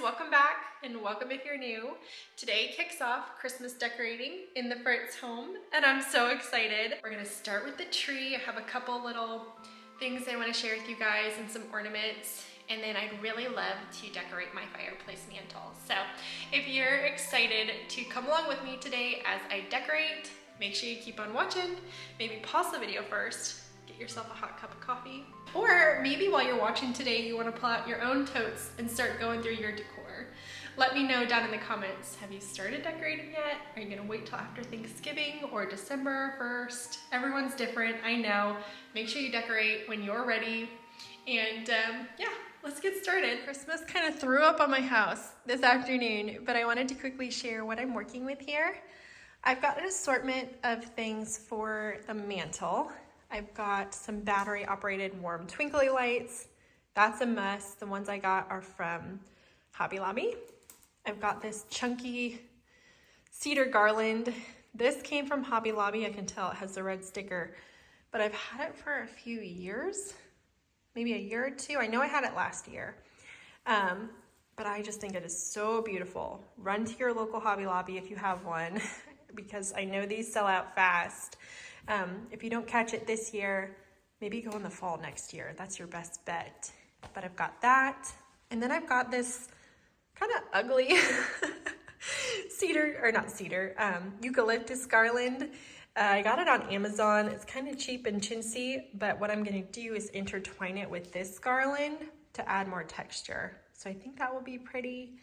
welcome back and welcome if you're new. Today kicks off Christmas decorating in the Fritz home and I'm so excited. We're gonna start with the tree. I have a couple little things I want to share with you guys and some ornaments, and then I'd really love to decorate my fireplace mantle. So if you're excited to come along with me today as I decorate, make sure you keep on watching. Maybe pause the video first, get yourself a hot cup of coffee. Or maybe while you're watching today, you want to pull out your own totes and start going through your decor. Let me know down in the comments, have you started decorating yet? Are you gonna wait till after Thanksgiving or December 1st? Everyone's different, I know. Make sure you decorate when you're ready. And yeah, let's get started. Christmas kind of threw up on my house this afternoon, but I wanted to quickly share what I'm working with here. I've got an assortment of things for the mantle. I've got some battery operated warm twinkly lights. That's a must. The ones I got are from Hobby Lobby. I've got this chunky cedar garland. This came from Hobby Lobby. I can tell it has the red sticker, but I've had it for a few years, maybe a year or two. I know I had it last year, but I just think it is so beautiful. Run to your local Hobby Lobby if you have one, because I know these sell out fast. If you don't catch it this year, maybe go in the fall next year. That's your best bet. But I've got that. And then I've got this kind of ugly eucalyptus garland. I got it on Amazon. It's kind of cheap and chintzy, but what I'm gonna do is intertwine it with this garland to add more texture. So I think that will be pretty.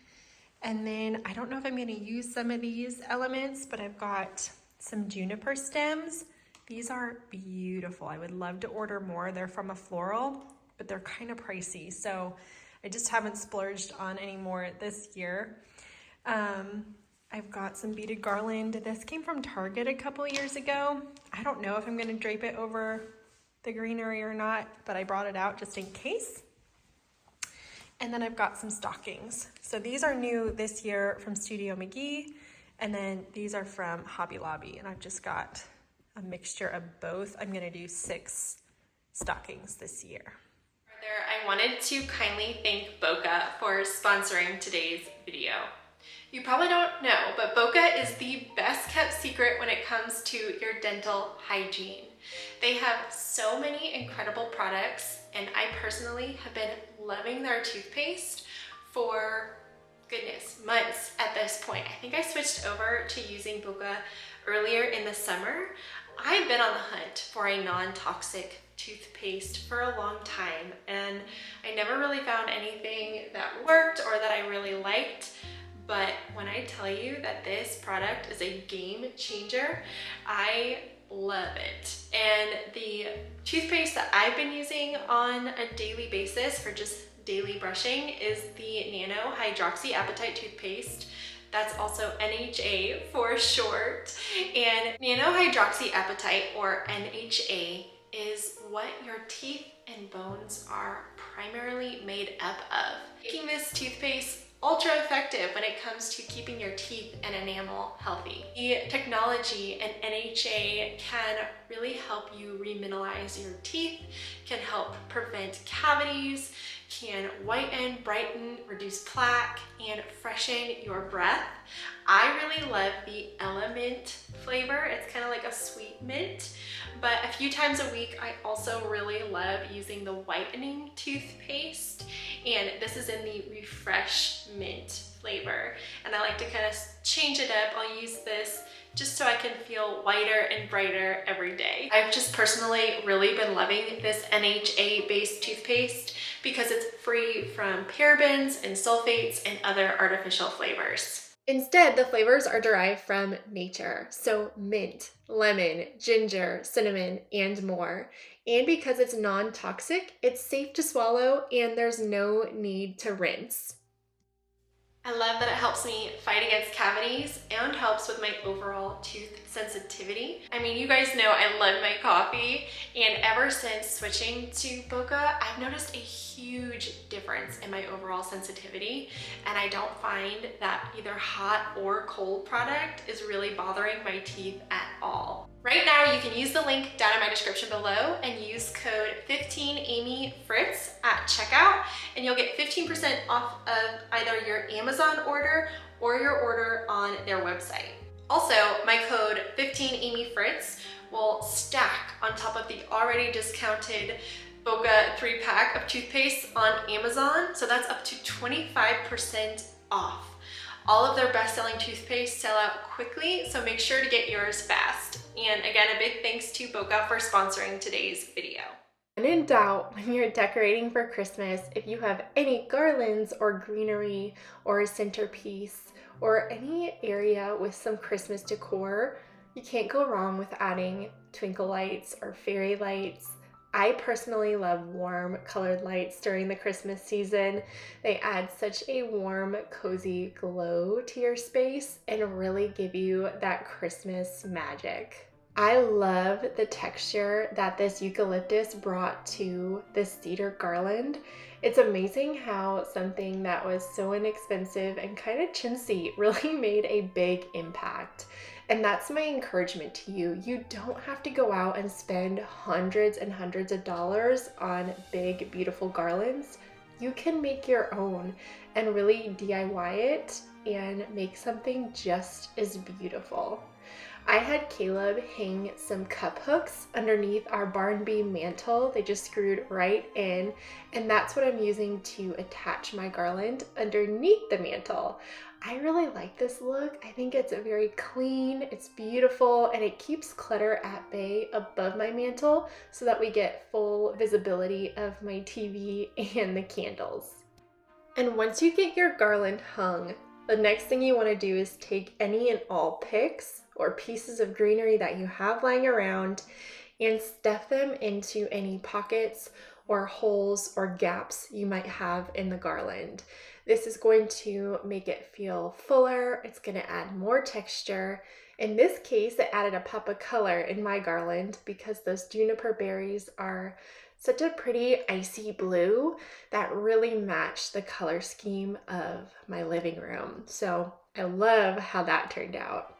And then I don't know if I'm gonna use some of these elements, but I've got some juniper stems. These are beautiful. I would love to order more. They're from a floral, but they're kind of pricey. So I just haven't splurged on any more this year. I've got some beaded garland. This came from Target a couple years ago. I don't know if I'm gonna drape it over the greenery or not, but I brought it out just in case. And then I've got some stockings. So these are new this year from Studio McGee. And then these are from Hobby Lobby, and I've just got a mixture of both. I'm gonna do 6 stockings this year. Further, I wanted to kindly thank Boca for sponsoring today's video. You probably don't know, but Boca is the best kept secret when it comes to your dental hygiene. They have so many incredible products, and I personally have been loving their toothpaste for goodness, months at this point. I think I switched over to using Boca earlier in the summer. I've been on the hunt for a non-toxic toothpaste for a long time, and I never really found anything that worked or that I really liked. But when I tell you that this product is a game changer, I love it. And the toothpaste that I've been using on a daily basis for just daily brushing is the Nano Hydroxyapatite toothpaste. That's also NHA for short. And Nano Hydroxyapatite, or NHA, is what your teeth and bones are primarily made up of, making this toothpaste ultra effective when it comes to keeping your teeth and enamel healthy. The technology in NHA can really help you remineralize your teeth, can help prevent cavities, can whiten, brighten, reduce plaque, and freshen your breath. I really love the Element flavor. It's kind of like a sweet mint, but a few times a week I also really love using the whitening toothpaste, and this is in the Refresh Mint flavor, and I like to kind of change it up. I'll use this just so I can feel whiter and brighter every day. I've just personally really been loving this NHA based toothpaste because it's free from parabens and sulfates and other artificial flavors. Instead, the flavors are derived from nature, so mint, lemon, ginger, cinnamon, and more. And because it's non-toxic, it's safe to swallow and there's no need to rinse. I love that it helps me fight against cavities and helps with my overall tooth sensitivity. I mean, you guys know I love my coffee, and ever since switching to Boca, I've noticed a huge difference in my overall sensitivity, and I don't find that either hot or cold product is really bothering my teeth at all. Right now, you can use the link down in my description below and use code 15AmyFritz at checkout, and you'll get 15% off of either your Amazon order or your order on their website. Also, my code 15AmyFritz will stack on top of the already discounted Boca 3-pack of toothpaste on Amazon, so that's up to 25% off. All of their best-selling toothpaste sell out quickly, so make sure to get yours fast. And again, a big thanks to Boca for sponsoring today's video. When in doubt, when you're decorating for Christmas, if you have any garlands or greenery or a centerpiece or any area with some Christmas decor, you can't go wrong with adding twinkle lights or fairy lights. I personally love warm colored lights during the Christmas season. They add such a warm, cozy glow to your space and really give you that Christmas magic. I love the texture that this eucalyptus brought to this cedar garland. It's amazing how something that was so inexpensive and kind of chintzy really made a big impact. And that's my encouragement to you. You don't have to go out and spend hundreds and hundreds of dollars on big, beautiful garlands. You can make your own and really DIY it and make something just as beautiful. I had Caleb hang some cup hooks underneath our barn beam mantle. They just screwed right in, and that's what I'm using to attach my garland underneath the mantle. I really like this look. I think it's very clean, it's beautiful, and it keeps clutter at bay above my mantle so that we get full visibility of my TV and the candles. And once you get your garland hung, the next thing you want to do is take any and all picks or pieces of greenery that you have lying around and stuff them into any pockets or holes or gaps you might have in the garland. This is going to make it feel fuller. It's going to add more texture. In this case, it added a pop of color in my garland because those juniper berries are such a pretty icy blue that really matched the color scheme of my living room. So I love how that turned out.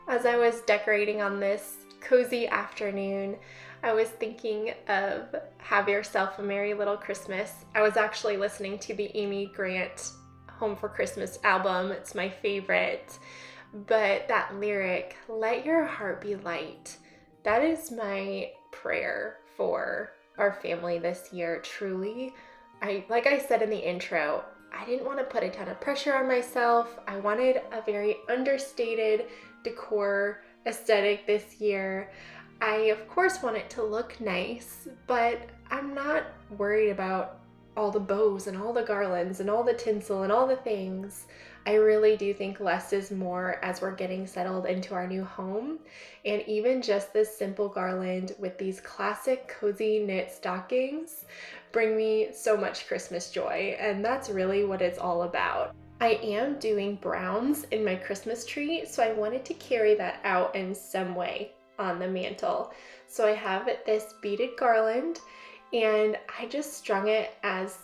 As I was decorating on this cozy afternoon, I was thinking of Have Yourself a Merry Little Christmas. I was actually listening to the Amy Grant Home for Christmas album. It's my favorite. But that lyric, let your heart be light, that is my prayer for our family this year, truly. Like I said in the intro, I didn't want to put a ton of pressure on myself. I wanted a very understated decor aesthetic this year. I of course want it to look nice, but I'm not worried about all the bows and all the garlands and all the tinsel and all the things. I really do think less is more as we're getting settled into our new home. And even just this simple garland with these classic cozy knit stockings bring me so much Christmas joy, and that's really what it's all about. I am doing browns in my Christmas tree, so I wanted to carry that out in some way on the mantle. So I have this beaded garland, and I just strung it as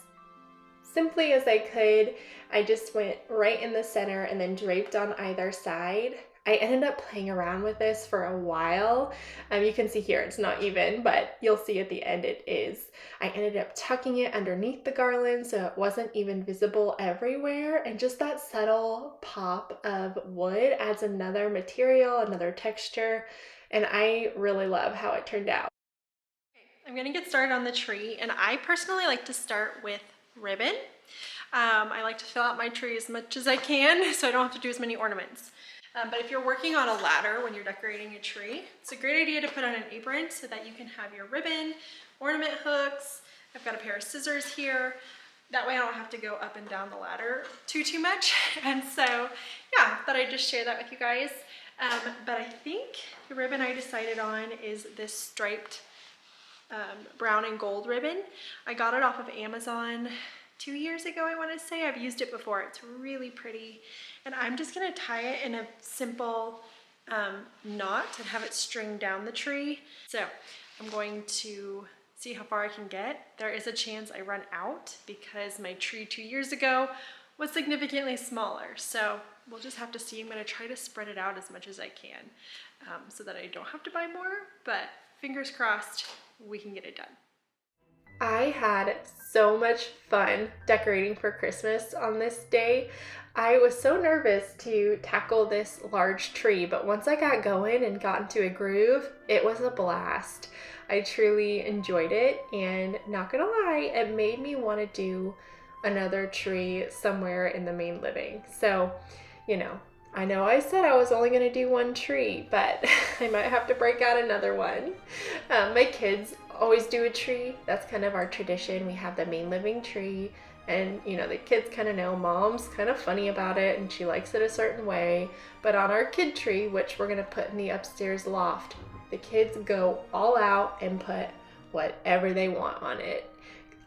simply as I could. I just went right in the center and then draped on either side. I ended up playing around with this for a while. You can see here it's not even, but you'll see at the end it is. I ended up tucking it underneath the garland so it wasn't even visible everywhere, and just that subtle pop of wood adds another material, another texture, and I really love how it turned out. I'm gonna get started on the tree, and I personally like to start with ribbon. I like to fill out my tree as much as I can so I don't have to do as many ornaments. But if you're working on a ladder when you're decorating a tree, it's a great idea to put on an apron so that you can have your ribbon, ornament hooks. I've got a pair of scissors here. That way I don't have to go up and down the ladder too much. And so, yeah, thought I'd just share that with you guys. But I think the ribbon I decided on is this striped brown and gold ribbon. I got it off of Amazon 2 years ago, I want to say. I've used it before. It's really pretty. And I'm just going to tie it in a simple knot and have it string down the tree. So I'm going to see how far I can get. There is a chance I run out because my tree 2 years ago was significantly smaller. So we'll just have to see. I'm gonna try to spread it out as much as I can so that I don't have to buy more, but fingers crossed we can get it done. I had so much fun decorating for Christmas on this day. I was so nervous to tackle this large tree, but once I got going and got into a groove, it was a blast. I truly enjoyed it, and not gonna lie, it made me want to do another tree somewhere in the main living. So, I know I said I was only gonna do one tree, but I might have to break out another one. My kids always do a tree. That's kind of our tradition. We have the main living tree, and the kids kind of know Mom's kind of funny about it and she likes it a certain way. But on our kid tree, which we're gonna put in the upstairs loft, the kids go all out and put whatever they want on it.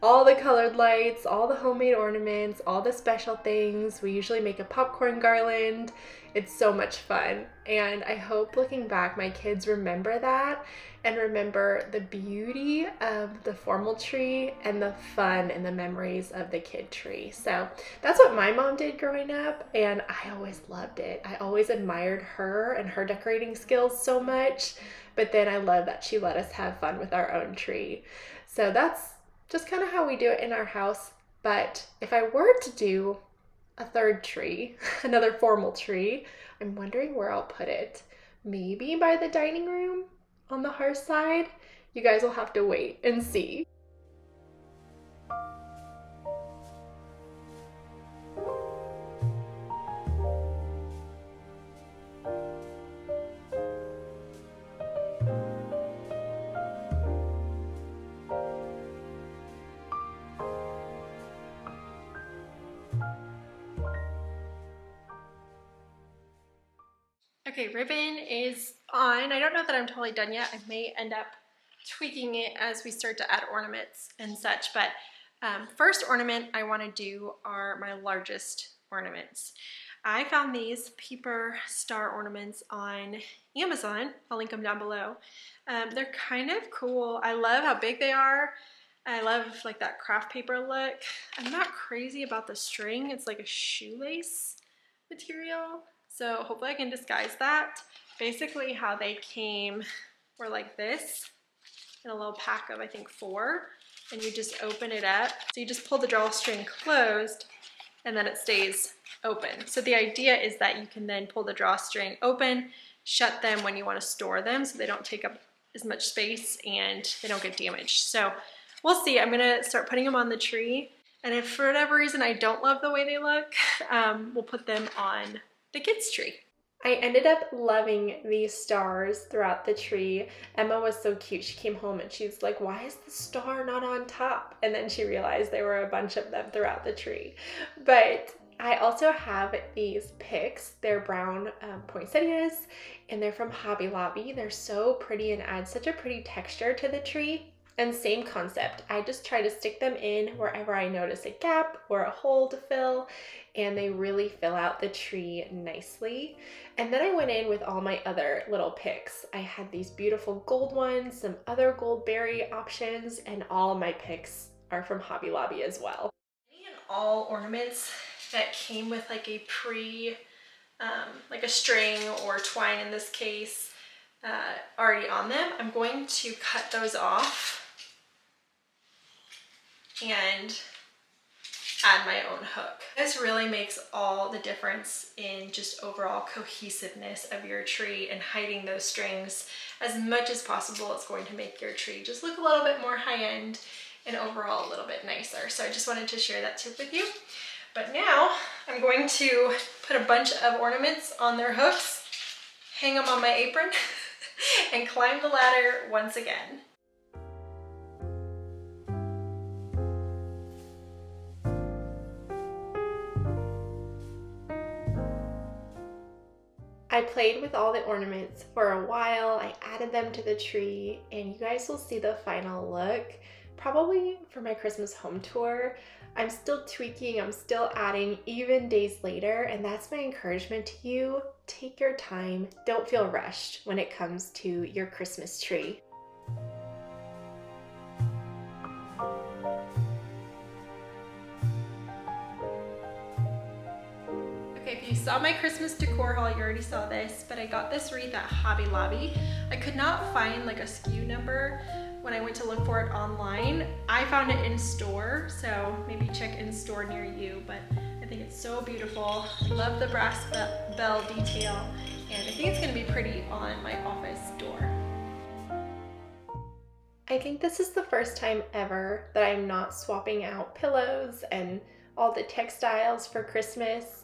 All the colored lights, all the homemade ornaments, all the special things. We usually make a popcorn garland. It's so much fun. And I hope looking back, my kids remember that and remember the beauty of the formal tree and the fun and the memories of the kid tree. So that's what my mom did growing up, and I always loved it. I always admired her and her decorating skills so much, but then I love that she let us have fun with our own tree. So that's just kind of how we do it in our house. But if I were to do a third tree, another formal tree, I'm wondering where I'll put it. Maybe by the dining room on the hearth side? You guys will have to wait and see. Okay, ribbon is on. I don't know that I'm totally done yet. I may end up tweaking it as we start to add ornaments and such, but first ornament I want to do are my largest ornaments. I found these paper star ornaments on Amazon. I'll link them down below. They're kind of cool. I love how big they are. I love like that craft paper look. I'm not crazy about the string. It's like a shoelace material. So hopefully I can disguise that. Basically how they came were like this in a little pack of I think 4, and you just open it up. So you just pull the drawstring closed and then it stays open. So the idea is that you can then pull the drawstring open, shut them when you want to store them so they don't take up as much space and they don't get damaged. So we'll see. I'm gonna start putting them on the tree, and if for whatever reason I don't love the way they look, we'll put them on the kids' tree. I ended up loving these stars throughout the tree. Emma was so cute. She came home and she's like, why is the star not on top? And then she realized there were a bunch of them throughout the tree. But I also have these picks. They're brown poinsettias, and they're from Hobby Lobby. They're so pretty and add such a pretty texture to the tree. And same concept. I just try to stick them in wherever I notice a gap or a hole to fill, and they really fill out the tree nicely. And then I went in with all my other little picks. I had these beautiful gold ones, some other gold berry options, and all my picks are from Hobby Lobby as well. Any and all ornaments that came with like a like a string or twine in this case, already on them, I'm going to cut those off and add my own hook. This really makes all the difference in just overall cohesiveness of your tree, and hiding those strings as much as possible. It's going to make your tree just look a little bit more high-end and overall a little bit nicer. So I just wanted to share that tip with you. But now I'm going to put a bunch of ornaments on their hooks, hang them on my apron, and climb the ladder once again. I played with all the ornaments for a while. I added them to the tree, and you guys will see the final look probably for my Christmas home tour. I'm still tweaking, I'm still adding even days later, and that's my encouragement to you. Take your time, don't feel rushed when it comes to your Christmas tree. if you saw my Christmas decor haul, you already saw this, but I got this wreath at Hobby Lobby. I could not find like a SKU number when I went to look for it online. I found it in store, so maybe check in store near you, but I think it's so beautiful. Love the brass bell detail, and I think it's gonna be pretty on my office door. I think this is the first time ever that I'm not swapping out pillows and all the textiles for Christmas.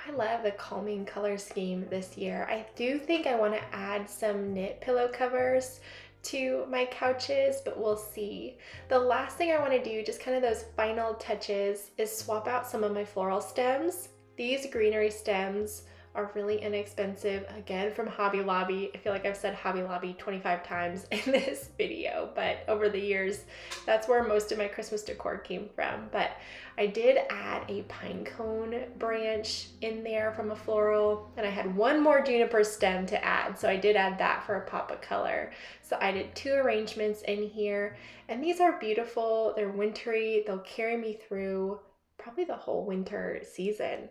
I love the calming color scheme this year. I do think I want to add some knit pillow covers to my couches, but we'll see. The last thing I want to do, just kind of those final touches, is swap out some of my floral stems. These greenery stems are really inexpensive, again from Hobby Lobby. I feel like I've said Hobby Lobby 25 times in this video, but over the years, that's where most of my Christmas decor came from. But I did add a pine cone branch in there from a floral, and I had one more juniper stem to add, so I did add that for a pop of color. So I did 2 arrangements in here, and these are beautiful. They're wintry. They'll carry me through probably the whole winter season.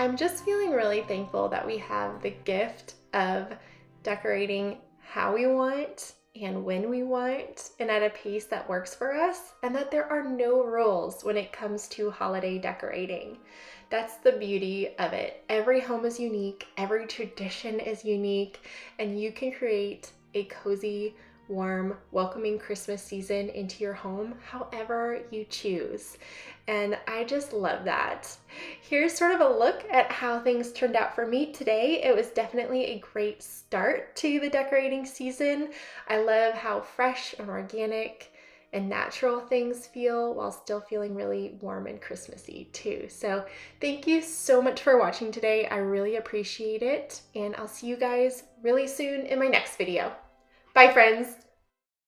I'm just feeling really thankful that we have the gift of decorating how we want and when we want and at a pace that works for us, and that there are no rules when it comes to holiday decorating. That's the beauty of it. Every home is unique, every tradition is unique, and you can create a cozy, warm, welcoming Christmas season into your home however you choose. And I just love that. Here's sort of a look at how things turned out for me today. It was definitely a great start to the decorating season. I love how fresh and organic and natural things feel while still feeling really warm and Christmassy too. So thank you so much for watching today. I really appreciate it, and I'll see you guys really soon in my next video. Bye friends.